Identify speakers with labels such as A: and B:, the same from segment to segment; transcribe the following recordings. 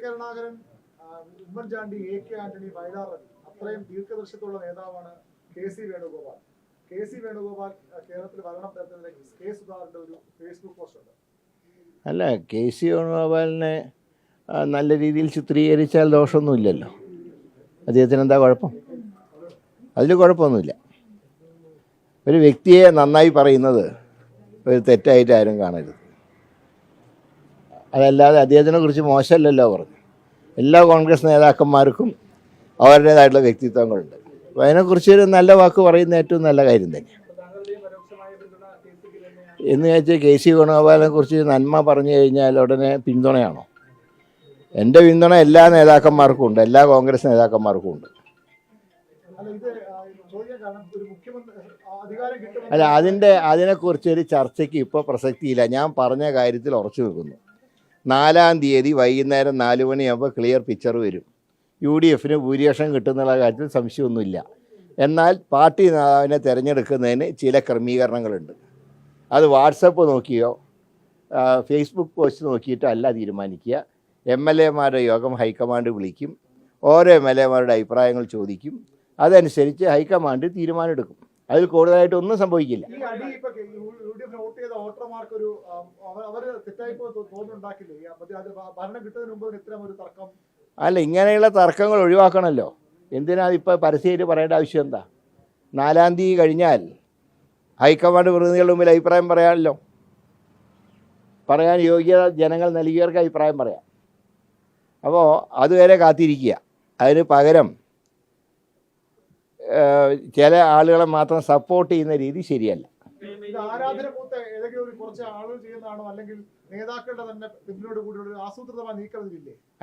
A: Karunakaran, Oommen Chandy, AK Antony, Vayalar Ravi അത്രയും ദീർഘദർശിത്വമുള്ള നേതാവാണ് KC Venugopal. KC Venugopal കേരളത്തിൽ ഭരണം നടത്തുന്ന K സുധാകരന്റെ ഒരു ഫേസ്ബുക്ക് പോസ്റ്റ് ഉണ്ട്.
B: അല്ല, KC വേണുഗോപാലിനെ നല്ല രീതിയിൽ ചിത്രീകരിച്ചാൽ ദോഷമൊന്നുമില്ലല്ലോ. അദ്ദേഹത്തിന് എന്താ കുഴപ്പം? അതിൽ കുഴപ്പമൊന്നുമില്ല. ഒരു വ്യക്തിയെ നന്നായി പറയുന്നത് ഒരു തെറ്റായിട്ട് ആരും കാണരുത്. അതല്ലാതെ അദ്ദേഹത്തിനെ കുറിച്ച് മോശമല്ലല്ലോ പറഞ്ഞു. എല്ലാ കോൺഗ്രസ് നേതാക്കന്മാർക്കും അവരുടേതായിട്ടുള്ള വ്യക്തിത്വങ്ങളുണ്ട്. അപ്പോൾ അതിനെക്കുറിച്ച് ഒരു നല്ല വാക്ക് പറയുന്ന ഏറ്റവും നല്ല കാര്യം തന്നെ. എന്ന് വെച്ചാൽ KC വേണുഗോപാലിനെ കുറിച്ച് നന്മ പറഞ്ഞു കഴിഞ്ഞാൽ ഉടനെ പിന്തുണയാണോ? എൻ്റെ പിന്തുണ എല്ലാ നേതാക്കന്മാർക്കും ഉണ്ട്, എല്ലാ കോൺഗ്രസ് നേതാക്കന്മാർക്കും ഉണ്ട്. അല്ല, അതിനെക്കുറിച്ചൊരു ചർച്ചയ്ക്ക് ഇപ്പോൾ പ്രസക്തിയില്ല. ഞാൻ പറഞ്ഞ കാര്യത്തിൽ ഉറച്ചു നിൽക്കുന്നു. 4-ാം തീയതി വൈകുന്നേരം 4 മണിയാകുമ്പോൾ ക്ലിയർ പിക്ചർ വരും. UDFന് ഭൂരിപക്ഷം കിട്ടുന്നുള്ള കാര്യത്തിൽ സംശയമൊന്നുമില്ല. എന്നാൽ പാർട്ടി നേതാവിനെ തിരഞ്ഞെടുക്കുന്നതിന് ചില ക്രമീകരണങ്ങളുണ്ട്. അത് വാട്സപ്പ് നോക്കിയോ ഫേസ്ബുക്ക് പോസ്റ്റ് നോക്കിയിട്ടോ അല്ല തീരുമാനിക്കുക. MLA മാരുടെ യോഗം ഹൈക്കമാൻഡ് വിളിക്കും. ഓരോ MLA മാരുടെ അഭിപ്രായങ്ങൾ ചോദിക്കും. അതനുസരിച്ച് ഹൈക്കമാൻഡ് തീരുമാനമെടുക്കും. അതിൽ കൂടുതലായിട്ടൊന്നും സംഭവിക്കില്ല. അല്ല, ഇങ്ങനെയുള്ള തർക്കങ്ങൾ ഒഴിവാക്കണമല്ലോ. എന്തിനാ ഇപ്പോൾ പരസ്യമായിട്ട് പറയേണ്ട ആവശ്യം എന്താ? 4-ാം തീയതി കഴിഞ്ഞാൽ ഹൈക്കമാൻഡ് പ്രതിനിധികളുടെ മുമ്പിൽ അഭിപ്രായം പറയാമല്ലോ. പറയാൻ യോഗ്യത ജനങ്ങൾ നൽകിയവർക്ക് അഭിപ്രായം പറയാം. അപ്പോൾ അതുവരെ കാത്തിരിക്കുക. അതിന് പകരം ചില ആളുകളെ മാത്രം സപ്പോർട്ട് ചെയ്യുന്ന രീതി ശരിയല്ല.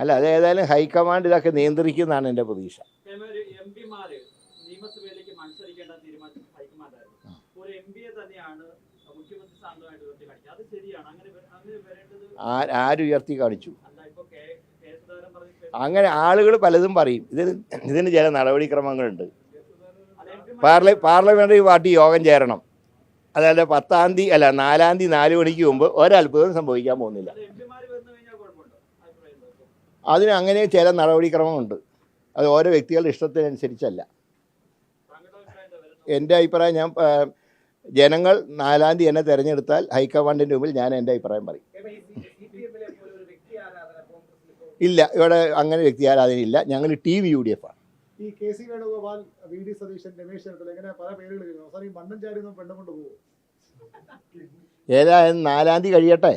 B: അല്ല, അത് ഏതായാലും ഹൈക്കമാൻഡ് ഇതൊക്കെ നിയന്ത്രിക്കുന്നതാണ് എൻ്റെ പ്രതീക്ഷ. ആരുയർത്തി കാണിച്ചു? അങ്ങനെ ആളുകൾ പലതും പറയും. ഇതിന് ചില നടപടിക്രമങ്ങളുണ്ട്. പാർലമെൻ്ററി പാർട്ടി യോഗം ചേരണം. അതായത് 10-ാം തീയതി അല്ല 4-ാം തീയതി 4 മണിക്ക് മുമ്പ് ഒരത്ഭുതം സംഭവിക്കാൻ പോകുന്നില്ല. അതിന് അങ്ങനെ ചില നടപടിക്രമമുണ്ട്. അത് ഓരോ വ്യക്തികളുടെ ഇഷ്ടത്തിനനുസരിച്ചല്ല. എൻ്റെ അഭിപ്രായം, ഞാൻ ജനങ്ങൾ 4-ാം തീയതി എന്നെ തിരഞ്ഞെടുത്താൽ ഹൈക്കമാൻഡിൻ്റെ മുമ്പിൽ ഞാൻ എൻ്റെ അഭിപ്രായം പറയും. ഇല്ല, ഇവിടെ അങ്ങനെ വ്യക്തി ആരാധനയില്ല. ഞങ്ങൾ ടീം UDF ആണ്.
A: ഈ KC വേണുഗോപാൽ, VD സതീശൻ, രമേശ് ചെന്നിത്തല ഇങ്ങനെ പല പേരുകൾ അവസാനം ഈ മണ്ണൻചാരി പെണ്ണും കൊണ്ട് പോകും.
B: ഏതായാലും 4-ാം തീയതി കഴിയട്ടെ.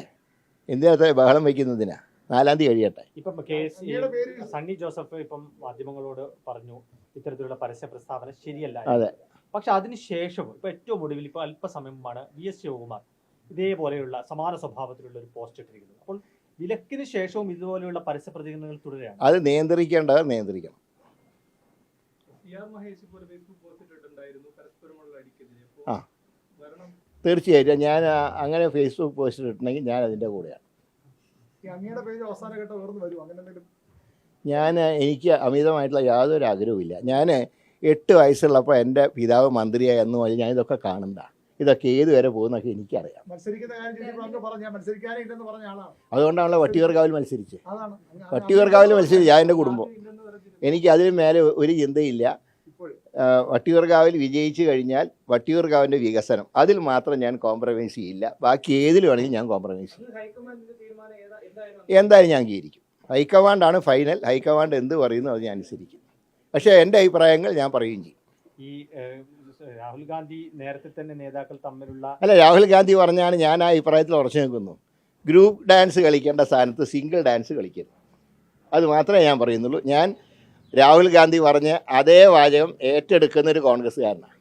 B: എന്തിനാ ബഹളം വയ്ക്കുന്നതിനാ? 4-ാം തീയതി കഴിയട്ടെ.
C: ഇപ്പം സണ്ണി ജോസഫ് ഇപ്പം മാധ്യമങ്ങളോട് പറഞ്ഞു ഇത്തരത്തിലുള്ള പരസ്യ പ്രസ്താവന ശരിയല്ല.
B: അതെ.
C: പക്ഷെ അതിനുശേഷം ഇപ്പൊ ഏറ്റവും ഒടുവിൽ ഇപ്പോൾ അല്പസമയം മുമ്പാണ് VS ശിവകുമാർ ഇതേപോലെയുള്ള സമാന സ്വഭാവത്തിലുള്ള ഒരു പോസ്റ്റ് ഇട്ടിരിക്കുന്നത്. അപ്പോൾ വിലക്കിന് ശേഷവും ഇതുപോലെയുള്ള പരസ്യ പ്രതികരണങ്ങൾ തുടരുകയാണ്.
B: അത് നിയന്ത്രിക്കേണ്ടത് നിയന്ത്രിക്കണം. ആ, തീർച്ചയായിട്ടും ഞാൻ അങ്ങനെ ഫേസ്ബുക്ക് പോസ്റ്റ് ഇട്ടിട്ടുണ്ടെങ്കിൽ ഞാൻ അതിൻ്റെ കൂടെയാണ്. എനിക്ക് അമിതമായിട്ടുള്ള യാതൊരു ആഗ്രഹവുമില്ല. ഞാൻ 8 വയസ്സുള്ളപ്പോൾ എൻ്റെ പിതാവ് മന്ത്രിയായി എന്ന് പറഞ്ഞാൽ ഞാൻ ഇതൊക്കെ കാണണ്ട. ഇതൊക്കെ ഏതുവരെ പോകുന്നൊക്കെ എനിക്കറിയാം. അതുകൊണ്ടാണല്ലോ വട്ടിയൂർക്കാവിൽ മത്സരിച്ച്. ഞാൻ എൻ്റെ കുടുംബം. എനിക്ക് അതിന് മേലെ ഒരു ചിന്തയില്ല. വട്ടിയൂർക്കാവിൽ വിജയിച്ചു കഴിഞ്ഞാൽ വട്ടിയൂർക്കാവിൻ്റെ വികസനം, അതിൽ മാത്രം ഞാൻ കോംപ്രമൈസ് ചെയ്യില്ല. ബാക്കി ഏതിൽ വേണമെങ്കിലും ഞാൻ കോംപ്രമൈസ് ചെയ്യും. എന്തായാലും ഞാൻ അംഗീകരിക്കും. ഹൈക്കമാൻഡാണ് ഫൈനൽ. ഹൈക്കമാൻഡ് എന്ത് പറയുന്നു അത് ഞാൻ അനുസരിക്കും. പക്ഷേ എൻ്റെ അഭിപ്രായങ്ങൾ ഞാൻ പറയുകയും ചെയ്യും.
C: ഈ രാഹുൽ ഗാന്ധി നേരത്തെ തന്നെ നേതാക്കൾ തമ്മിലുള്ള
B: രാഹുൽ ഗാന്ധി പറഞ്ഞാണ് ഞാൻ ആ അഭിപ്രായത്തിൽ ഉറച്ചു നിൽക്കുന്നു. ഗ്രൂപ്പ് ഡാൻസ് കളിക്കേണ്ട സ്ഥാനത്ത് സിംഗിൾ ഡാൻസ് കളിക്കരുത്. അത് മാത്രമേ ഞാൻ പറയുന്നുള്ളൂ. ഞാൻ രാഹുൽ ഗാന്ധി പറഞ്ഞ അതേ വാചകം ഏറ്റെടുക്കുന്നൊരു കോൺഗ്രസ്സുകാരനാണ്.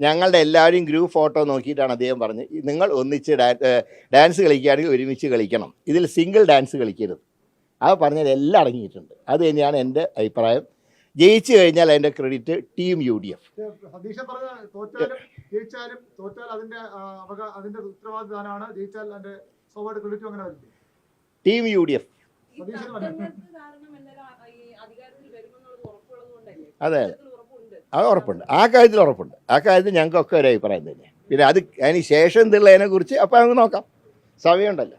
B: ഞങ്ങളുടെ എല്ലാവരും ഗ്രൂപ്പ് ഫോട്ടോ നോക്കിയിട്ടാണ് അദ്ദേഹം പറഞ്ഞത്, നിങ്ങൾ ഒന്നിച്ച് ഡാൻസ് കളിക്കുകയാണെങ്കിൽ ഒരുമിച്ച് കളിക്കണം, ഇതിൽ സിംഗിൾ ഡാൻസ് കളിക്കരുത്. ആ പറഞ്ഞത് എല്ലാം അടങ്ങിയിട്ടുണ്ട്. അത് തന്നെയാണ് എൻ്റെ അഭിപ്രായം. ജയിച്ചു കഴിഞ്ഞാൽ അതിൻ്റെ credit team UDF. Team UDF. അതെ, അത് ഉറപ്പുണ്ട്. ആ കാര്യത്തിൽ ഉറപ്പുണ്ട്. ആ കാര്യത്തിൽ ഞങ്ങൾക്കൊക്കെ ഒരു അഭിപ്രായം തന്നെ. പിന്നെ അതിന് ശേഷം എന്തുള്ളതിനെ കുറിച്ച് അപ്പോൾ നമുക്ക് നോക്കാം. സമയമുണ്ടല്ലോ.